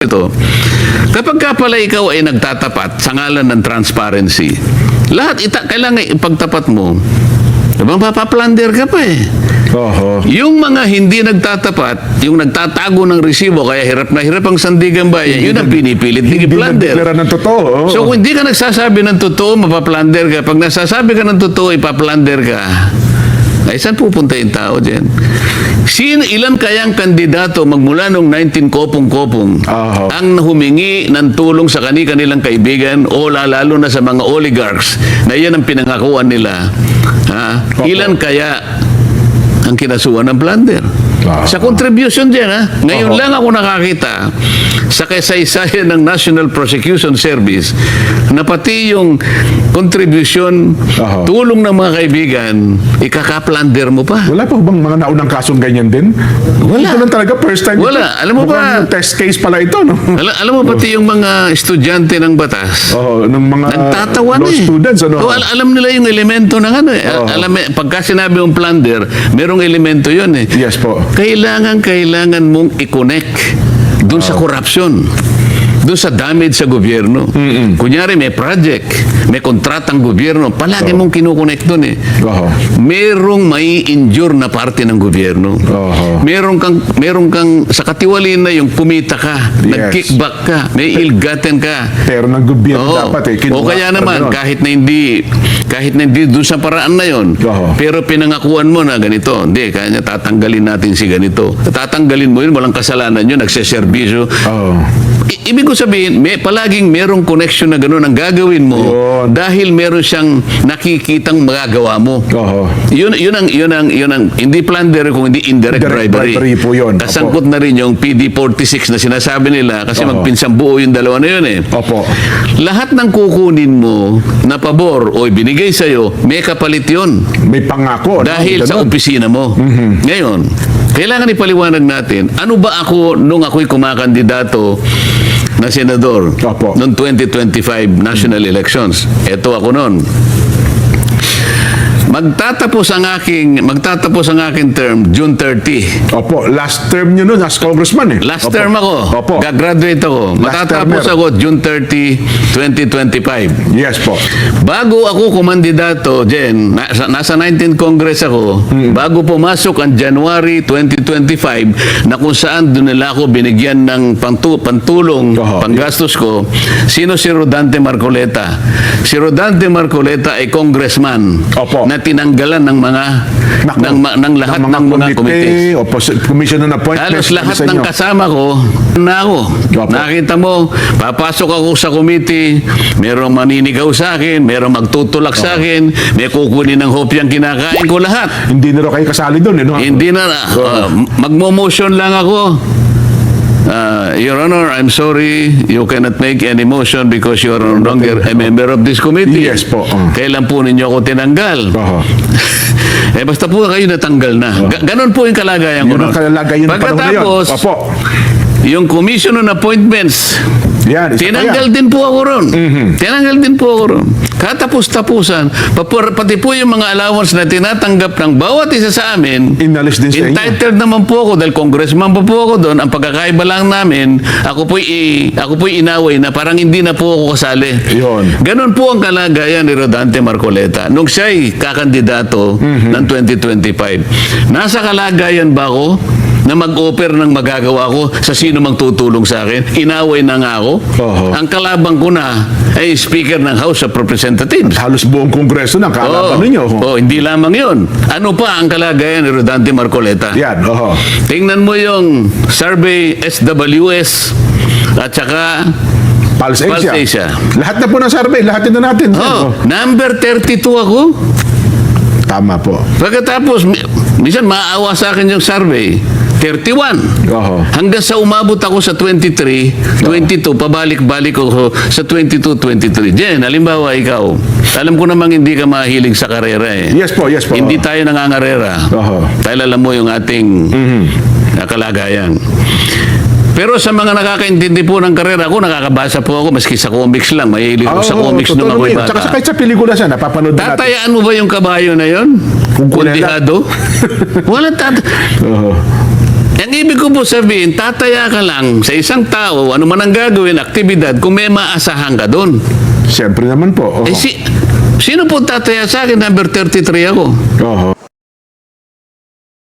ito, kapag ka pala ikaw ay nagtatapat sa ngalan ng transparency, lahat kailangan ipagtapat mo. Diba, mapaplander ka pa eh. Oho. Yung mga hindi nagtatapat, yung nagtatago ng resibo, kaya hirap na hirap ang sandigan bayan, yun ang pinipilit Hindi i-plander. nagdeklara ng totoo. So kung hindi ka nagsasabi ng totoo, mapaplander ka. Pag nagsasabi ka ng totoo, ipaplander ka. Ay, saan pupunta yung tao dyan? Ilan kayang kandidato magmula nung 19 kopong-kopong Oho. ang humingi ng tulong sa kanilang kaibigan o lalo na sa mga oligarchs na yan ang pinangakuan nila? Ha? Opo. Ilan kaya ang kinasuhan ng plunder? Ah. Sa contribution dyan, ha? Ngayon Oho. lang ako nakakita sa kasaysayan ng National Prosecution Service na pati yung contribution, Oho. tulong ng mga kaibigan, ikaka-plunder mo pa. Wala pa bang mga naunang kasong ganyan din? Wala. Ito lang talaga, first time. Wala. Ito. Alam mo ba- Mukhang test case pala ito, no? Alam mo pati yung mga estudyante ng batas, Oh, ng mga nagtatawan law eh. students, ano? So, alam nila yung elemento ng ano eh. Oo. Pagka sinabi yung plunder, merong elemento yun eh. Yes po. Kailangan mong i-connect dun sa corruption, dun sa damage sa gobyerno. Kunyari may project, may kontratang gobyerno, palagi mong kinukonect dun eh. Oho. Merong may injure na parte ng gobyerno. Oho. Meron kang sa katiwalian na yung kumita ka, Yes. nag-kickback ka, may ill-gotten ka. Pero ng gobyerno Oo. dapat eh. O kinuha kaya pa naman, rin yun. kahit na hindi doon sa paraan na yon, Oo. pero pinangakuan mo na ganito, hindi, kaya niya tatanggalin natin si ganito. Tatanggalin mo yun, walang kasalanan yun, nagseserbisyo. Oo. Ibig ko sabihin, palaging merong connection na gano'n ang gagawin mo Yun. dahil meron siyang nakikitang magagawa mo. Oho. Yun ang hindi plunder kung hindi indirect Indirect bribery. bribery po yun. Kasangkot na rin yung PD46 na sinasabi nila kasi Oo. magpinsang buo yung dalawa na yun eh. Opo. Lahat ng kukunin mo na pabor o ibinigay sa'yo, may kapalit yun. May pangako. no? Dahil sa Ganun. opisina mo. Ngayon, kailangan ipaliwanag natin, ano ba ako nung ako'y kumakandidato na senador Opo. noong 2025 national elections? Ito ako noon. Magtatapos ang aking term June 30. Opo. Last term nyo nun as congressman eh. Last Opo. term ako. Opo. Gagraduate ako. Matatapos termer. ako June 30, 2025. Yes po. Bago ako kumandidato, Jen, nasa 19th Congress ako, bago pumasok ang January 2025, na kung saan doon nila ako binigyan ng pantulong, Oho. panggastos ko, sino si Rodante Marcoleta? Si Rodante Marcoleta ay congressman Opo. na tinanggalan ng mga Naku. ng lahat ng mga committees. Opo. Commission on Halos appointments. lahat sa ng inyo. kasama ko, na ako. Opo. Nakita mo, papasok ako sa committee, merong maninigaw sa akin, merong magtutulak sa akin, may kukunin ng hopyang kinakain ko lahat. Hindi na raw kayo kasali doon eh. No? Hindi na, magmo-motion lang ako. Your Honor, I'm sorry, you cannot make any motion because you are no longer a member of this committee. Yes po. Kailan po ninyo ako tinanggal? Oho. Basta po kayo natanggal na. Ganon po yung kalagayan ko. Yun ang nun. kalalagayan ng panahon na yun. Pagkatapos, Opo. yung commission on appointments, Yan. Isa pa tinanggal yan. din po ako ron. Tinanggal din po ako ron. Katapos-tapusan, pati po yung mga allowance na tinatanggap ng bawat isa sa amin, Inalis din sa inyo. entitled naman po ako dahil congressman po ako doon. Ang pagkakaiba lang namin, ako po'y inaway na parang hindi na po ako kasali. Yun. Ganon po ang kalagayan ni Rodante Marcoleta nung siya'y kakandidato ng 2025. Nasa kalagayan ba ako na mag-offer ng magagawa ko sa sino mang tutulong sa akin? Inaway na nga ako. Oho. Ang kalabang ko na ay Speaker ng House of Representatives. Halos buong kongreso ng kaalaban ninyo. Hindi lamang yun. Ano pa ang kalagayan ni Rodante Marcoleta? Yan. Oho. Tingnan mo yung survey SWS at saka Pulse Pulse Asia. Asia. Lahat na po ng survey. Lahat na natin. Number 32 ako. Tama po. Pagkatapos, minsan maawa sa akin yung survey. 31. Oho. Hanggang sa umabot ako sa 23, 22, pabalik-balik ako sa 22, 23. Jen, halimbawa ikaw, alam ko namang hindi ka mahilig sa karera eh. Yes po. Yes po. Hindi tayo nangangarera. Oho. Dahil alam mo yung ating kalagayan. Pero sa mga nakakaintindi po ng karera, ako nakakabasa po ako, maski sa comics lang, mahilig ako sa comics nung totoo ako'y naman. Tsaka bata. kahit sa pelikula siya, napapanood na natin. Tatayaan mo ba yung kabayo na yon? Kung kulela. Kundihado? Wala Oho. Ang ibig ko po sabihin, tataya ka lang sa isang tao, ano man ang gagawin, aktibidad, kung may maasahan ka doon. Siyempre naman po. Oho. Sino po tataya sa akin? Number 33 ako. Oho.